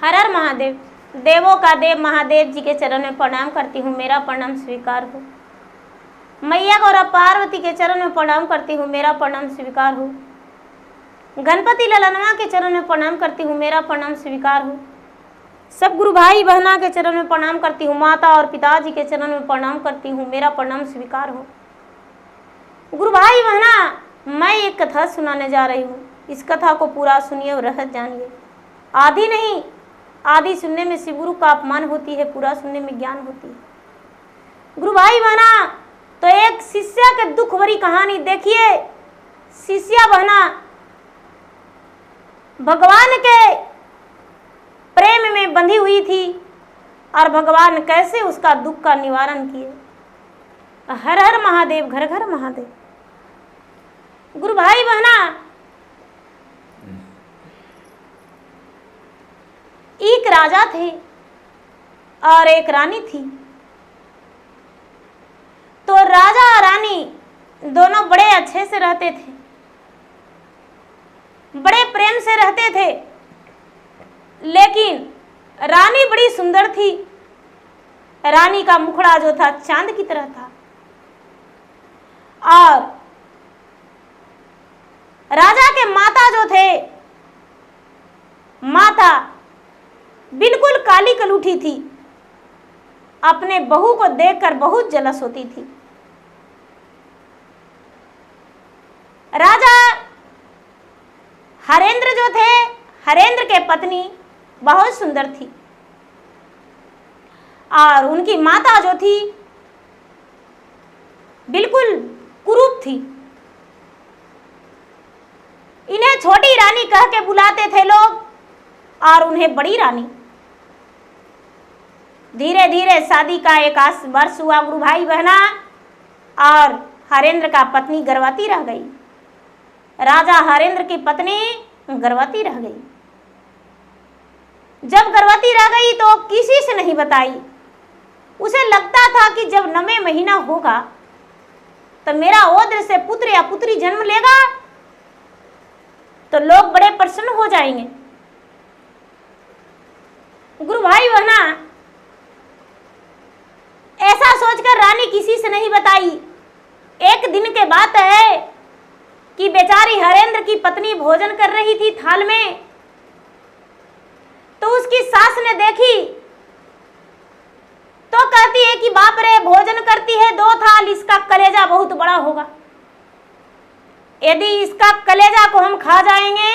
हर हर महादेव। देवों का देव महादेव जी के चरण में प्रणाम करती हूँ, मेरा प्रणाम स्वीकार हो। मैया गौरा पार्वती के चरण में प्रणाम करती हूँ, मेरा प्रणाम स्वीकार हो। गणपति ललनवा के चरण में प्रणाम करती हूँ, मेरा प्रणाम स्वीकार हो। सब गुरु भाई बहना के चरण में प्रणाम करती हूँ, माता और पिताजी के चरण में प्रणाम करती हूँ, मेरा प्रणाम स्वीकार हो। गुरु भाई बहना, मैं एक कथा सुनाने जा रही हूँ, इस कथा को पूरा सुनिए और रहस्य जानिए। आधी नहीं, आधी सुनने में शिव गुरु का अपमान होती है, पूरा सुनने में ज्ञान होती है। गुरु भाई बहना, तो एक शिष्या के दुख भरी कहानी देखिए। शिष्या बहना भगवान के प्रेम में बंधी हुई थी और भगवान कैसे उसका दुख का निवारण किए। हर हर महादेव, घर घर महादेव। गुरु भाई बहना, एक राजा थे और एक रानी थी। तो राजा और रानी दोनों बड़े अच्छे से रहते थे, बड़े प्रेम से रहते थे। लेकिन रानी बड़ी सुंदर थी। रानी का मुखड़ा जो था चांद की तरह था और राजा के माता जो थे, माता बिल्कुल काली कलूठी थी। अपने बहू को देखकर बहुत जलस होती थी। राजा हरेंद्र जो थे, हरेंद्र के पत्नी बहुत सुंदर थी और उनकी माता जो थी बिल्कुल कुरूप थी। इन्हें छोटी रानी कह के बुलाते थे लोग और उन्हें बड़ी रानी। धीरे धीरे शादी का 1 वर्ष हुआ गुरु भाई बहना और हरेंद्र का पत्नी गर्भवती रह गई। राजा हरेंद्र की पत्नी गर्भवती रह गई। जब गर्भवती रह गई तो किसी से नहीं बताई। उसे लगता था कि जब 9वें महीना होगा तो मेरा ओद्र से पुत्र या पुत्री जन्म लेगा तो लोग बड़े प्रसन्न हो जाएंगे। गुरु भाई बहना, ऐसा सोचकर रानी किसी से नहीं बताई। एक दिन के बात है कि बेचारी हरेंद्र की पत्नी भोजन कर रही थी थाल में, तो उसकी सास ने देखी तो कहती है कि बाप रे, भोजन करती है 2 थाल, इसका कलेजा बहुत बड़ा होगा। यदि इसका कलेजा को हम खा जाएंगे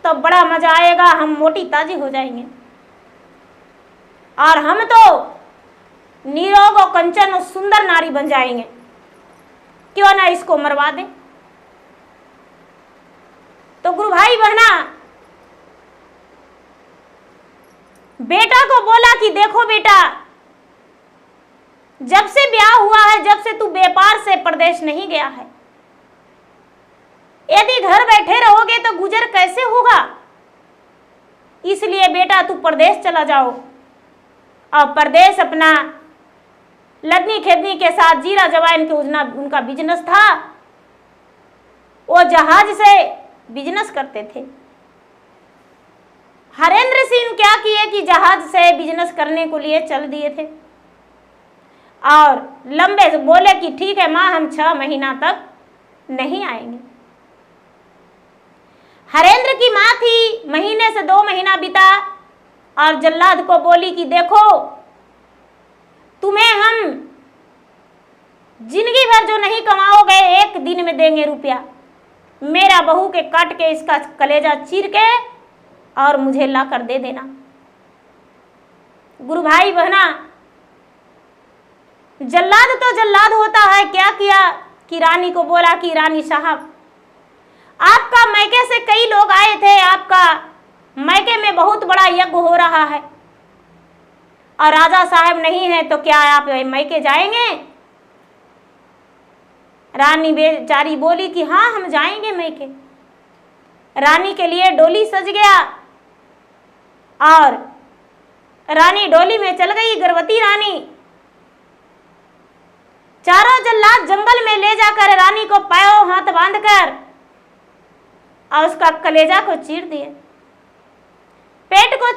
तो बड़ा मजा आएगा, हम मोटी ताजी हो जाएंगे और हम तो निरोग और कंचन और सुंदर नारी बन जाएंगे। क्यों ना इसको मरवा दें। तो गुरु भाई बहना, बेटा को बोला कि देखो बेटा, जब से ब्याह हुआ है, जब से तू व्यापार से प्रदेश नहीं गया है, यदि घर बैठे रहोगे तो गुजर कैसे होगा। इसलिए बेटा तू प्रदेश चला जाओ। और प्रदेश अपना लदनी खेदनी के साथ जीरा जवाइन के उनका बिजनेस था। वो जहाज से बिजनेस करते थे। हरेंद्र सिंह क्या किए कि जहाज से बिजनेस करने को लिए चल दिए थे और लंबे बोले कि ठीक है माँ, हम 6 महीना तक नहीं आएंगे। हरेंद्र की माँ थी, महीने से 2 महीना बीता और जल्लाद को बोली कि देखो, तुम्हें हम जिंदगी भर जो नहीं कमाओगे 1 दिन में देंगे रुपया। मेरा बहू के काट के इसका कलेजा चीर के और मुझे ला कर दे देना। गुरु भाई बहना, जल्लाद तो जल्लाद होता है। क्या किया कि रानी को बोला कि रानी साहब, आपका मैके से कई लोग आए थे, आपका मैके में बहुत बड़ा यज्ञ हो रहा है और राजा साहब नहीं है, तो क्या आप मैके जाएंगे। रानी बेचारी बोली कि हाँ, हम जाएंगे मैके। रानी के लिए डोली सज गया और रानी डोली में चल गई। गर्भवती रानी चारों जल्लाद जंगल में ले जाकर रानी को पैरों हाथ बांधकर और उसका कलेजा को चीर दिए।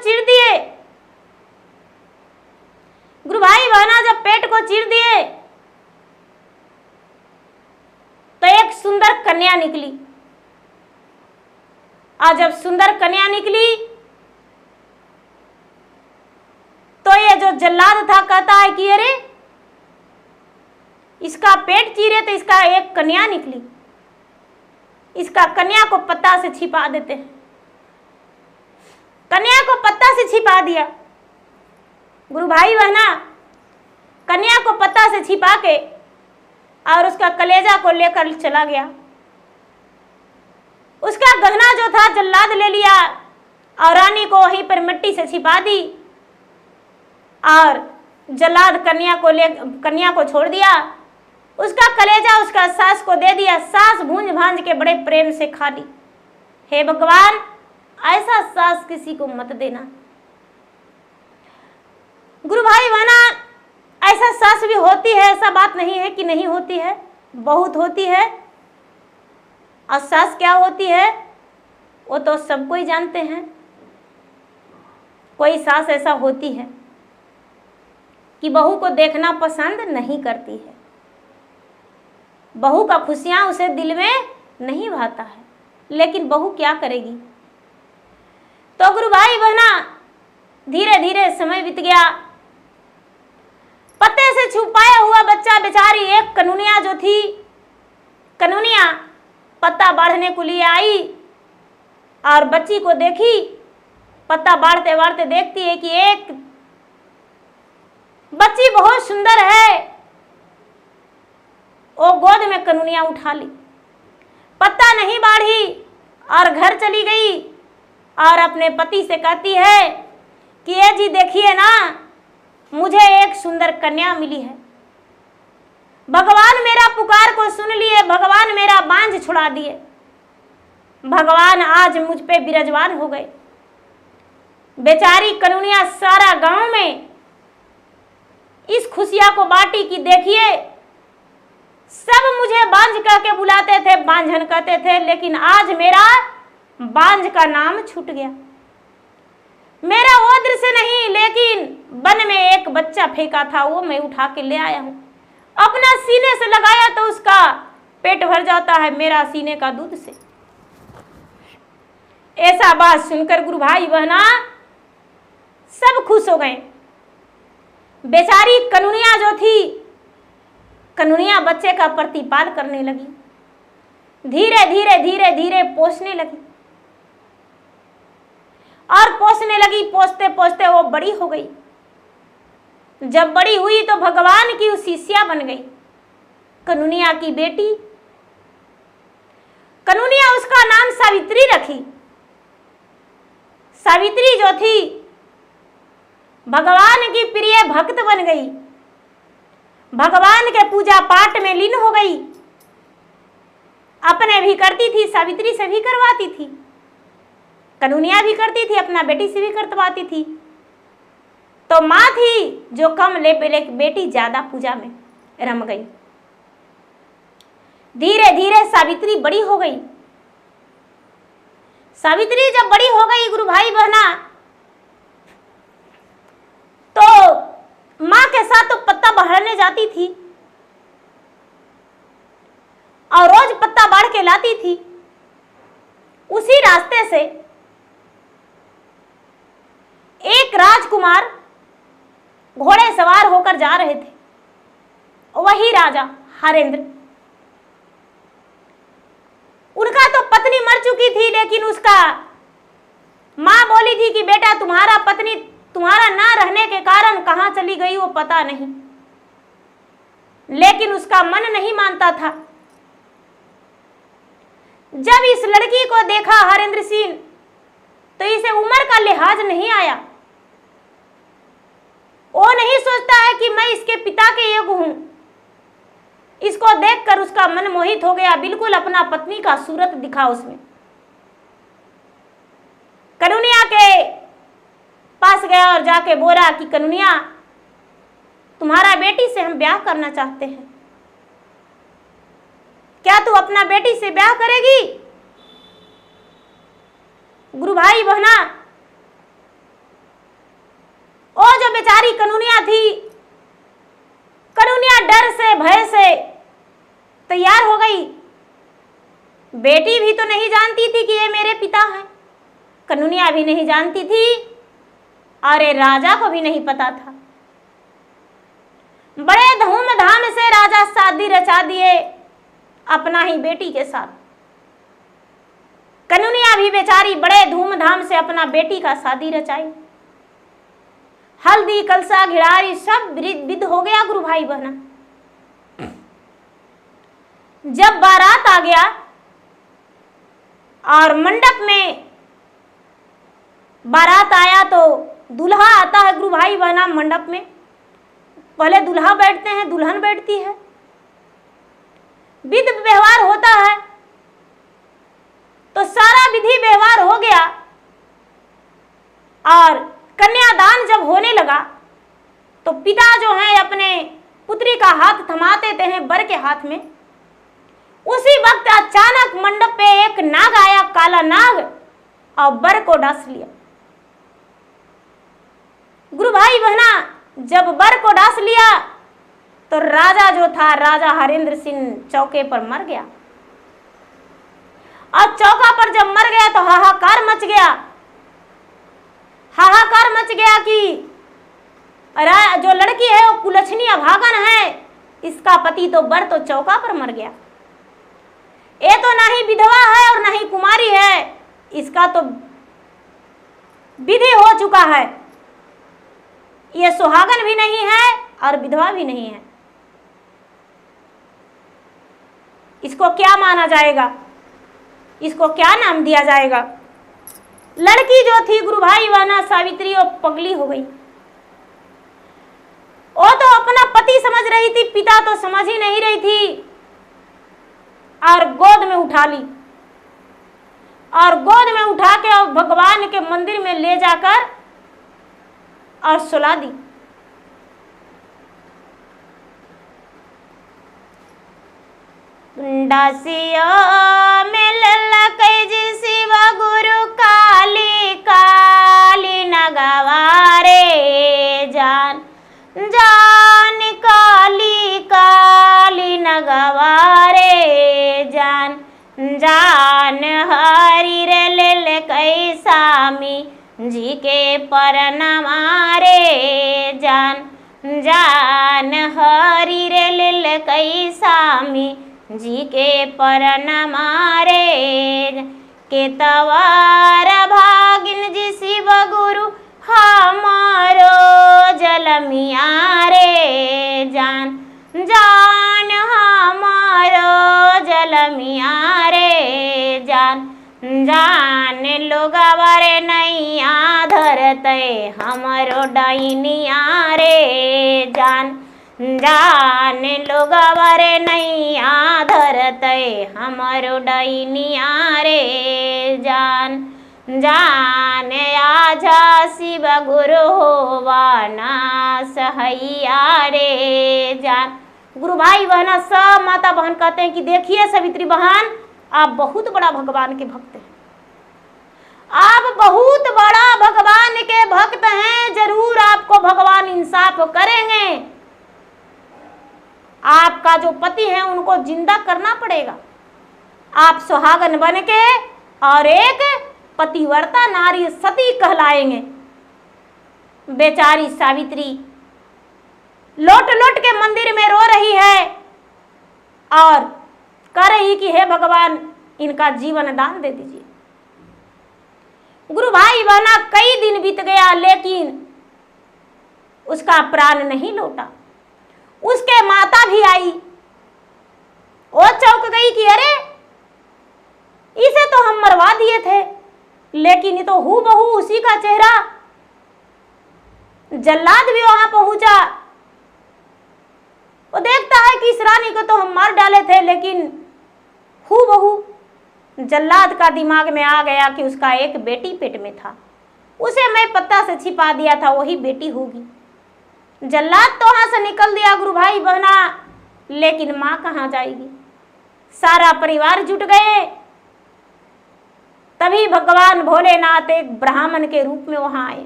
चीर दिए। गुरु भाई बहना जब पेट को चीर दिए तो एक सुंदर कन्या निकली। और जब सुंदर कन्या निकली तो ये जो जल्लाद था कहता है कि अरे इसका पेट चीरे तो इसका एक कन्या निकली, इसका कन्या को पत्ता से छिपा देते हैं। कन्या को पत्ता से छिपा दिया। गुरु भाई बहना कन्या को पत्ता से छिपा के और उसका कलेजा को लेकर चला गया। उसका गहना जो था जल्लाद ले लिया और रानी को वहीं पर मिट्टी से छिपा दी और जल्लाद कन्या को छोड़ दिया। उसका कलेजा उसका सास को दे दिया। सास भूंज भांज के बड़े प्रेम से खा ली। हे भगवान, ऐसा सास किसी को मत देना। गुरु भाई बहना ऐसा सास भी होती है, ऐसा बात नहीं है कि नहीं होती है, बहुत होती है। और सास क्या होती है वो तो सबको ही जानते हैं। कोई सास ऐसा होती है कि बहू को देखना पसंद नहीं करती है, बहू का खुशियां उसे दिल में नहीं भाता है, लेकिन बहू क्या करेगी। तो गुरु भाई बहना धीरे धीरे समय बीत गया। पत्ते से छुपाया हुआ बच्चा बेचारी एक कनूनिया जो थी, कनूनिया पत्ता बाढ़ने को लिए आई और बच्ची को देखी। पत्ता बाढ़ते बाढ़ते देखती है कि एक बच्ची बहुत सुंदर है। वो गोद में कनूनिया उठा ली, पत्ता नहीं बाढ़ी और घर चली गई और अपने पति से कहती है कि ये जी देखिए ना, मुझे एक सुंदर कन्या मिली है। भगवान मेरा पुकार को सुन लिए, भगवान मेरा बांझ छुड़ा दिए, भगवान आज मुझ पे विराजमान हो गए। बेचारी कनूनिया सारा गांव में इस खुशियां को बांटी कि देखिए सब मुझे बांझ कह के बुलाते थे, बांझन कहते थे, लेकिन आज मेरा बांझ का नाम छूट गया। मेरा वो दृश्य नहीं, लेकिन वन में एक बच्चा फेंका था वो मैं उठा के ले आया हूं। अपना सीने से लगाया तो उसका पेट भर जाता है मेरा सीने का दूध से। ऐसा बात सुनकर गुरु भाई बहना सब खुश हो गए। बेचारी कनूनिया जो थी, कनूनिया बच्चे का प्रतिपाल करने लगी, धीरे धीरे धीरे धीरे पोसने लगी और पोसने लगी। पोसते पोसते वो बड़ी हो गई। जब बड़ी हुई तो भगवान की उस शिष्या बन गई, कनूनिया की बेटी। कनूनिया उसका नाम सावित्री रखी। सावित्री जो थी भगवान की प्रिय भक्त बन गई, भगवान के पूजा पाठ में लीन हो गई। अपने भी करती थी, सावित्री से भी करवाती थी, कनूनिया भी करती थी, अपना बेटी से भी करवाती थी। तो माँ थी जो कम ले बेटी ज्यादा पूजा में रम गई। धीरे धीरे सावित्री बड़ी हो गई। सावित्री जब बड़ी हो गई गुरु भाई बहना, तो माँ के साथ तो पत्ता बाढ़ने जाती थी और रोज पत्ता बाढ़ के लाती थी। उसी रास्ते से एक राजकुमार घोड़े सवार होकर जा रहे थे, वही राजा हरेंद्र। उनका तो पत्नी मर चुकी थी, लेकिन उसका मां बोली थी कि बेटा तुम्हारा पत्नी तुम्हारा ना रहने के कारण कहां चली गई वो पता नहीं, लेकिन उसका मन नहीं मानता था। जब इस लड़की को देखा हरेंद्र सिंह तो इसे उम्र का लिहाज नहीं आया। वो नहीं सोचता है कि मैं इसके पिता के योग्य हूं। इसको देखकर उसका मन मोहित हो गया, बिल्कुल अपना पत्नी का सूरत दिखा उसमें। कनूनिया के पास गया और जाके बोला कि कनूनिया तुम्हारा बेटी से हम ब्याह करना चाहते हैं, क्या तू अपना बेटी से ब्याह करेगी। गुरु भाई बहना बेचारी कनूनिया थी, कनूनिया डर से भय से तैयार हो गई। बेटी भी तो नहीं जानती थी कि ये मेरे पिता हैं, कनूनिया भी नहीं जानती थी और ये राजा को भी नहीं पता था। बड़े धूमधाम से राजा शादी रचा दिए अपना ही बेटी के साथ। कनूनिया भी बेचारी बड़े धूमधाम से अपना बेटी का शादी रचाई। हल्दी कलसा घिड़ारी सब विध हो गया गुरु भाई बहना। जब बारात आ गया और मंडप में बारात आया तो दूल्हा आता है गुरु भाई बहना। मंडप में पहले दूल्हा बैठते हैं, दुल्हन बैठती है, विधि व्यवहार होता है। तो सारा विधि व्यवहार हो गया और कन्यादान जब होने लगा तो पिता जो है अपने पुत्री का हाथ थमा देते हैं वर के हाथ में। उसी वक्त अचानक मंडप पे एक नाग आया, काला नाग, और वर को डांस लिया। गुरु भाई बहना जब वर को डांस लिया तो राजा जो था, राजा हरेंद्र सिंह चौके पर मर गया। और चौका पर जब मर गया तो हाहाकार मच गया। हाहाकार मच गया कि जो लड़की है वो कुलछनी अभागन है, इसका पति तो वर तो चौका पर मर गया। ये तो ना ही विधवा है और ना ही कुमारी है, इसका तो विधि हो चुका है। ये सुहागन भी नहीं है और विधवा भी नहीं है। इसको क्या माना जाएगा, इसको क्या नाम दिया जाएगा? लड़की जो थी गुरु भाई बहना सावित्री, वो पगली हो गई। वो तो अपना पति समझ रही थी, पिता तो समझ ही नहीं रही थी, और गोद में उठा ली और गोद में उठा के और भगवान के मंदिर में ले जाकर और सुला दी। डासिया में ललकै जी शिव गुरु काली काली नगवारे जान जान काली काली नगवारे जान जान हरि रे ललकै स्वामी जी के परनमारे जान जान हरि रे ललकै स्वामी जी के परनमारे के तवार भागिन जी शिव गुरु हमारो जलमिया रे जान जान हमारो जलमिया रे जान जान लोगवा रे नैया धरते हमारो डैनिया रे जान जान लोगवा रे नैया धरते हमारो डैनिया रे जान जान आजा शिव गुरु होवाना सहैया रे जान। गुरु भाई बहना सब माता बहन कहते हैं कि देखिए सावित्री बहन, आप बहुत बड़ा भगवान के भक्त हैं, आप बहुत बड़ा भगवान के भक्त हैं, जरूर आपको भगवान इंसाफ करेंगे। आपका जो पति है उनको जिंदा करना पड़ेगा, आप सुहागन बन के और एक पतिव्रता नारी सती कहलाएंगे। बेचारी सावित्री लोट लोट के मंदिर में रो रही है और कह रही कि हे भगवान इनका जीवन दान दे दीजिए। गुरु भाई बहना कई दिन बीत गया लेकिन उसका प्राण नहीं लौटा। उसके माता भी आई, वो चौंक गई कि अरे इसे तो हम मरवा दिए थे, लेकिन ये तो हूबहू उसी का चेहरा। जल्लाद भी वहां पहुंचा, वो देखता है कि इस रानी को तो हम मार डाले थे, लेकिन हूबहू। जल्लाद का दिमाग में आ गया कि उसका एक बेटी पेट में था, उसे मैं पत्ता से छिपा दिया था, वही बेटी होगी। जल्लाद तो वहां से निकल दिया गुरु भाई बहना, लेकिन मां कहां जाएगी? सारा परिवार जुट गए। तभी भगवान भोलेनाथ एक ब्राह्मण के रूप में वहां आए।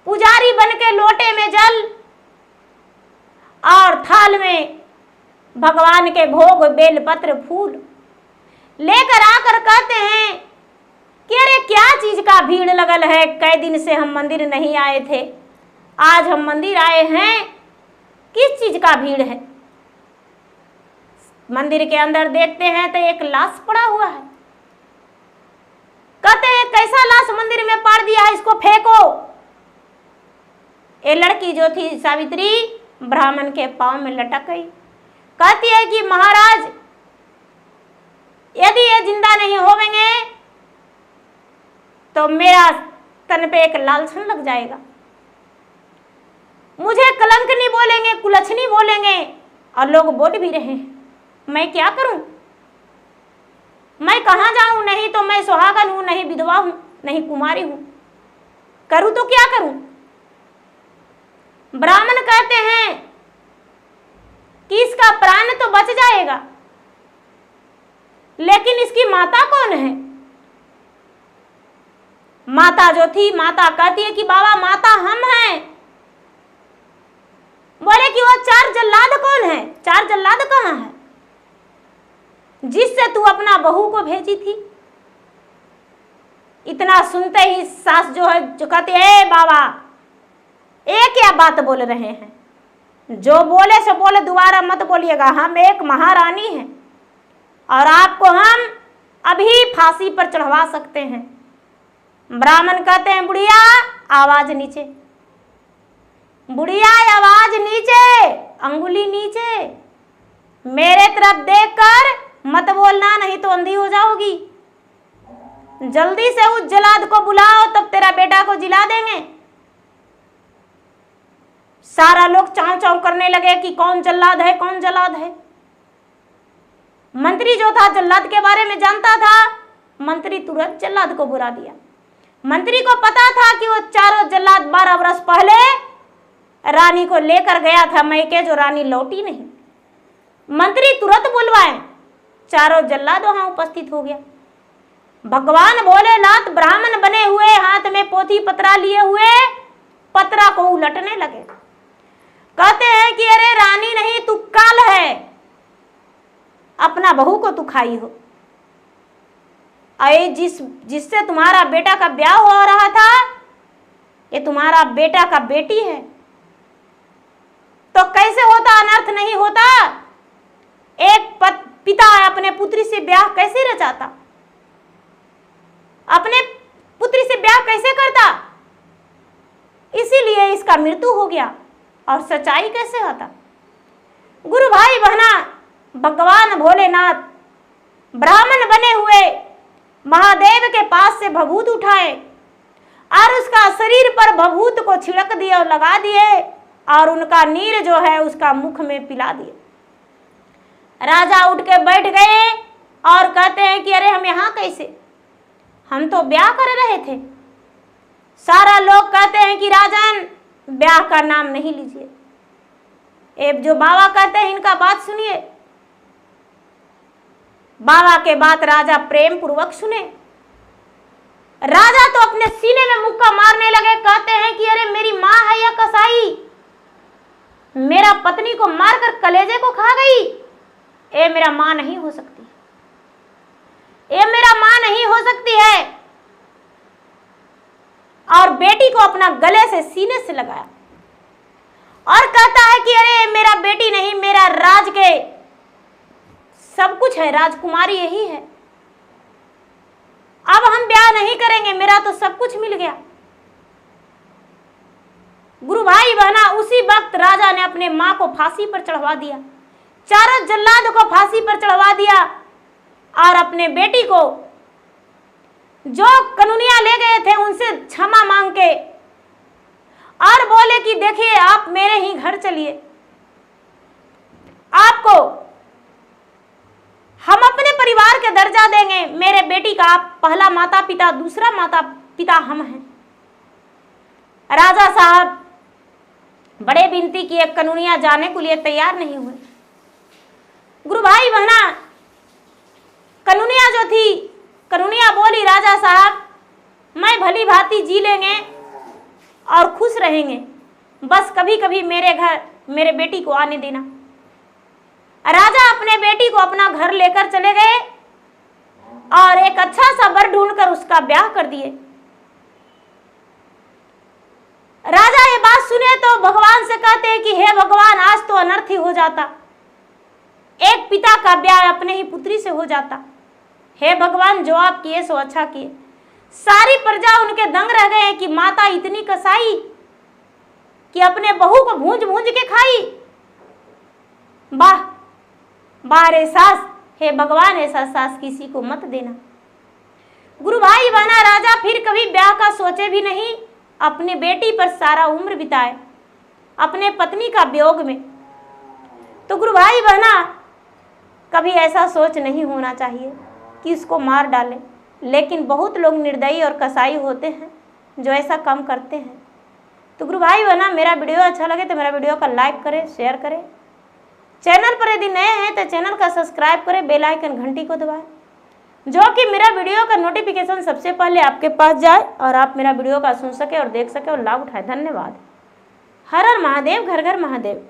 पुजारी बन के लोटे में जल और थाल में भगवान के भोग बेलपत्र फूल लेकर आकर कहते हैं कि अरे क्या चीज का भीड़ लगल है, कई दिन से हम मंदिर नहीं आए थे, आज हम मंदिर आए हैं, किस चीज का भीड़ है। मंदिर के अंदर देखते हैं तो एक लाश पड़ा हुआ है। कहते हैं कैसा लाश मंदिर में पाड़ दिया है, इसको फेंको। ये लड़की जो थी सावित्री ब्राह्मण के पांव में लटक गई। कहती है कि महाराज यदि ये जिंदा नहीं होवेंगे तो मेरा तन पे एक लालछन लग जाएगा, मुझे कलंक नहीं बोलेंगे, कुलच्छनी बोलेंगे और लोग बोल भी रहे हैं। मैं क्या करूं, मैं कहां जाऊं, नहीं तो मैं सुहागन हूं, नहीं विधवा हूं, नहीं कुमारी हूं, करूं तो क्या करूं। ब्राह्मण कहते हैं कि इसका प्राण तो बच जाएगा, लेकिन इसकी माता कौन है। माता जो थी, माता कहती है कि बाबा माता हम हैं। बोले कि वो चार जल्लाद कौन है, चार जल्लाद कहाँ है जिससे तू अपना बहू को भेजी थी। इतना सुनते ही सास जो है जो कहती है बाबा ये क्या बात बोल रहे हैं, जो बोले सो बोले, दोबारा मत बोलिएगा, हम एक महारानी हैं और आपको हम अभी फांसी पर चढ़वा सकते हैं। ब्राह्मण कहते हैं बुढ़िया आवाज नीचे, बुढ़िया आवाज नीचे, अंगुली नीचे, मेरे तरफ देखकर मत बोलना, नहीं तो अंधी हो जाओगी। जल्दी से उस जल्लाद को बुलाओ, तब तेरा बेटा को जिला देंगे। सारा लोग चाव चाव करने लगे कि कौन जल्लाद है, कौन जल्लाद है। मंत्री जो था जल्लाद के बारे में जानता था, मंत्री तुरंत जल्लाद को बुला दिया। मंत्री को पता था कि वो चारों जल्लाद 12 वर्ष पहले रानी को लेकर गया था मैके, जो रानी लौटी नहीं। मंत्री तुरंत बुलवाए, चारों जल्लाद वहां उपस्थित हो गया। भगवान भोलेनाथ ब्राह्मण बने हुए, हाथ में पोथी पत्रा लिए हुए पत्रा को उलटने लगे। कहते हैं कि अरे रानी नहीं तू काल है, अपना बहू को तू खाई हो। अरे जिससे तुम्हारा बेटा का ब्याह हो रहा था, ये तुम्हारा बेटा का बेटी है, तो कैसे होता, अनर्थ नहीं होता। एक पिता अपने पुत्री से ब्याह कैसे रचाता, अपने पुत्री से ब्याह कैसे करता। इसीलिए इसका मृत्यु हो गया और सच्चाई कैसे होता। गुरु भाई बहना, भगवान भोलेनाथ ब्राह्मण बने हुए महादेव के पास से भभूत उठाए और उसका शरीर पर भभूत को छिड़क दिए और लगा दिए और उनका नीर जो है उसका मुख में पिला दिए। राजा उठ के बैठ गए और कहते हैं कि अरे हम यहाँ कैसे, हम तो ब्याह कर रहे थे। सारा लोग कहते हैं कि राजन ब्याह का नाम नहीं लीजिए, ये जो बाबा कहते हैं इनका बात सुनिए। बाबा के बात राजा प्रेम पूर्वक सुने। राजा तो अपने सीने में मुक्का मारने लगे। कहते हैं कि अरे मेरी माँ है या कसाई, मेरा पत्नी को मारकर कलेजे को खा गई, ये मेरा माँ नहीं हो सकती, ये मेरा माँ नहीं हो सकती है। और बेटी को अपना गले से सीने से लगाया और कहता है कि अरे मेरा बेटी नहीं, मेरा राज के सब कुछ है, राजकुमारी यही है, अब हम ब्याह नहीं करेंगे, मेरा तो सब कुछ मिल गया। गुरु भाई बहना, उसी वक्त राजा ने अपने मां को फांसी पर चढ़वा दिया, चारों जल्लाद को फांसी पर चढ़वा दिया और अपने बेटी को जो कनुनिया ले गए थे उनसे क्षमा मांग के और बोले कि देखिए आप मेरे ही घर चलिए, आपको हम अपने परिवार के दर्जा देंगे, मेरे बेटी का आप पहला माता पिता, दूसरा माता पिता हम हैं। राजा साहब बड़े विनती किए, कनुनिया जाने के लिए तैयार नहीं हुए। गुरु भाई बहना, कनुनिया जो थी, कनुनिया बोली राजा साहब मैं भली भांति जी लेंगे और खुश रहेंगे। बस कभी कभी मेरे घर मेरे बेटी को आने देना। राजा अपने बेटी को अपना घर लेकर चले गए और एक अच्छा सा वर ढूंढकर उसका ब्याह कर दिए। राजा ये बात सुने तो भगवान से कहते हैं कि हे भगवान, आज तो अनर्थ ही हो जाता, एक पिता का ब्याह अपने ही पुत्री से हो जाता। हे भगवान, जो आप किए सो अच्छा किए। सारी प्रजा उनके दंग रह गए कि माता इतनी कसाई कि अपने बहू को भूंज भूंज के खाई। वाह वाह रे सास, हे भगवान, ऐसा सास किसी को मत देना। गुरु भाई बहना, राजा फिर कभी ब्याह का सोचे भी नहीं, अपनी बेटी पर सारा उम्र बिताए अपने पत्नी का वियोग में। तो गुरु भाई बहना, कभी ऐसा सोच नहीं होना चाहिए कि इसको मार डालें, लेकिन बहुत लोग निर्दयी और कसाई होते हैं जो ऐसा काम करते हैं। तो गुरु भाई बहना, मेरा वीडियो अच्छा लगे तो मेरा वीडियो का लाइक करें, शेयर करें। चैनल पर यदि नए हैं तो चैनल का सब्सक्राइब करें, बेल आइकन घंटी को दबाएं, जो कि मेरा वीडियो का नोटिफिकेशन सबसे पहले आपके पास जाए और आप मेरा वीडियो का सुन सके और देख सके और लाभ उठाए। धन्यवाद। हर हर महादेव, घर घर महादेव।